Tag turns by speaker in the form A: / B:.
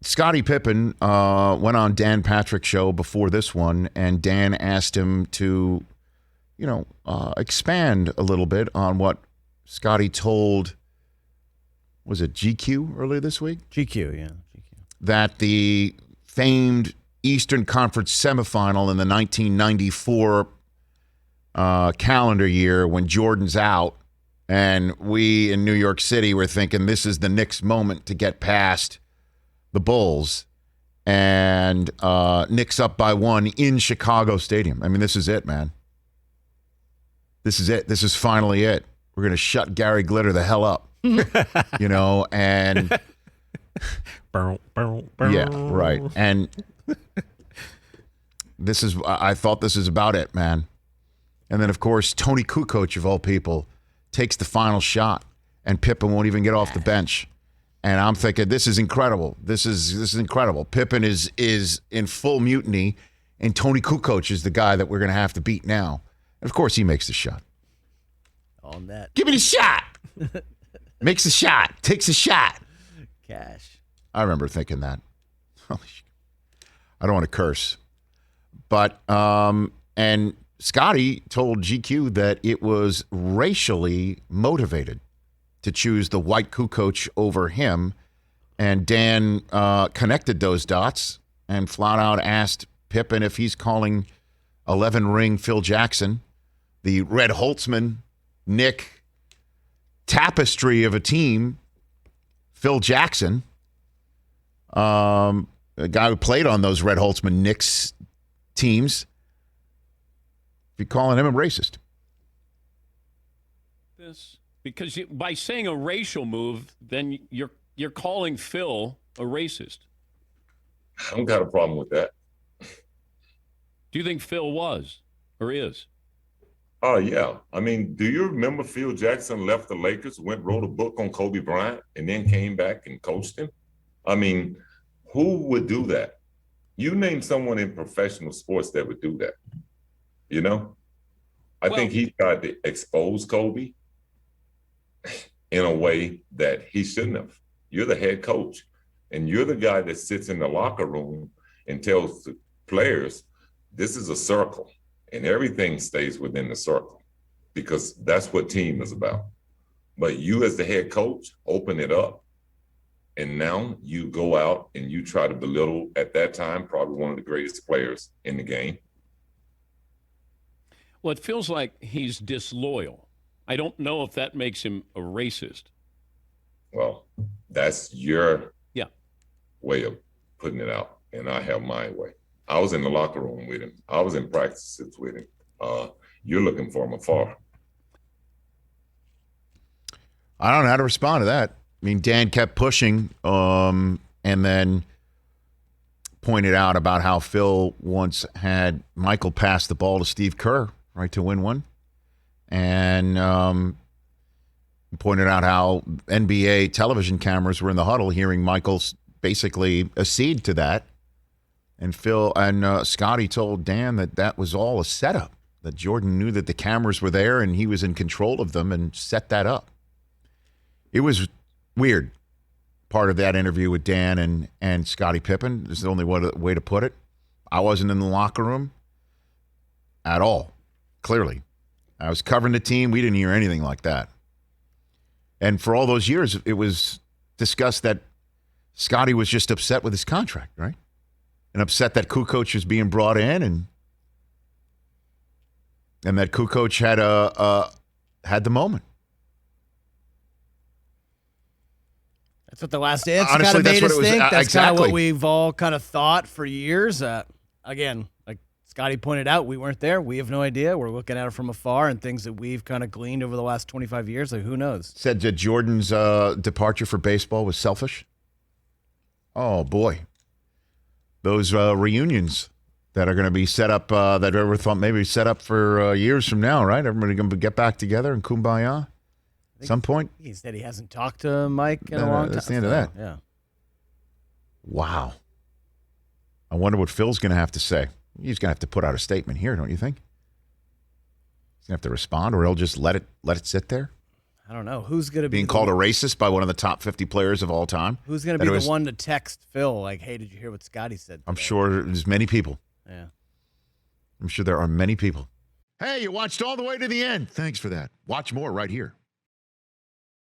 A: Scottie Pippen went on Dan Patrick's show before this one, and Dan asked him to, expand a little bit on what Scottie told, was it GQ earlier this week?
B: GQ, yeah. GQ.
A: That the famed Eastern Conference semifinal in the 1994 calendar year when Jordan's out, and we in New York City were thinking this is the Knicks' moment to get past the Bulls, and Knicks up by 1 in Chicago Stadium. I mean, this is it, man. This is it. This is finally it. We're going to shut Gary Glitter the hell up, and yeah, right. And I thought this is about it, man. And then, of course, Tony Kukoc, of all people, takes the final shot, and Pippen won't even get off the bench. And I'm thinking, this is incredible. This is incredible. Pippen is in full mutiny, and Tony Kukoc is the guy that we're going to have to beat now. And of course, he makes the shot.
B: On that.
A: Give me the shot. Makes the shot. Takes the shot.
B: Cash.
A: I remember thinking that. I don't want to curse. But, and Scottie told GQ that it was racially motivated to choose the white Kukoc over him. And Dan connected those dots and flat out asked Pippen if he's calling 11-ring Phil Jackson, the Red Holtzman, Nick tapestry of a team, Phil Jackson, a guy who played on those Red Holtzman Knicks teams, if you're calling him a racist.
C: Because by saying a racial move, then you're calling Phil a racist.
D: I don't got a problem with that.
C: Do you think Phil was or is?
D: Oh, yeah. I mean, do you remember Phil Jackson left the Lakers, wrote a book on Kobe Bryant, and then came back and coached him? I mean, who would do that? You name someone in professional sports that would do that. I think he tried to expose Kobe in a way that he shouldn't have. You're the head coach, and you're the guy that sits in the locker room and tells the players, this is a circle, and everything stays within the circle, because that's what team is about. But you as the head coach, open it up, and now you go out and you try to belittle, at that time, probably one of the greatest players in the game.
C: Well, it feels like he's disloyal. I don't know if that makes him a racist.
D: Well, that's your way of putting it out, and I have my way. I was in the locker room with him. I was in practices with him. You're looking for him afar.
A: I don't know how to respond to that. I mean, Dan kept pushing and then pointed out about how Phil once had Michael pass the ball to Steve Kerr, right, to win one. And pointed out how NBA television cameras were in the huddle hearing Michael basically accede to that. And Phil and Scottie told Dan that was all a setup, that Jordan knew that the cameras were there and he was in control of them and set that up. It was weird, part of that interview with Dan and Scottie Pippen. This is the only way to put it. I wasn't in the locker room at all, clearly. I was covering the team. We didn't hear anything like that. And for all those years, it was discussed that Scottie was just upset with his contract, right? And upset that Kukoc was being brought in, and that Kukoc had the moment.
B: That's what the last dance
A: Honestly,
B: kind of made
A: that's what
B: us
A: it was.
B: think. That's kind of
A: Exactly.
B: what we've all kind of thought for years. Again, like Scottie pointed out, we weren't there. We have no idea. We're looking at it from afar, and things that we've kind of gleaned over the last 25 years. Like, who knows?
A: Said that Jordan's departure for baseball was selfish. Oh, boy. Those reunions that are going to be set up, that everyone thought maybe set up for years from now, right? Everybody going to get back together and kumbaya at some point?
B: He said he hasn't talked to Mike in a long time.
A: That's the end of that.
B: Yeah.
A: Wow. I wonder what Phil's going to have to say. He's going to have to put out a statement here, don't you think? He's going to have to respond, or he'll just let it sit there.
B: I don't know. Who's going to be
A: being called a racist by one of the top 50 players of all time.
B: Who's going to be the one to text Phil like, hey, did you hear what Scottie said today?
A: I'm sure there's many people.
B: Yeah.
A: I'm sure there are many people. Hey, you watched all the way to the end. Thanks for that. Watch more right here.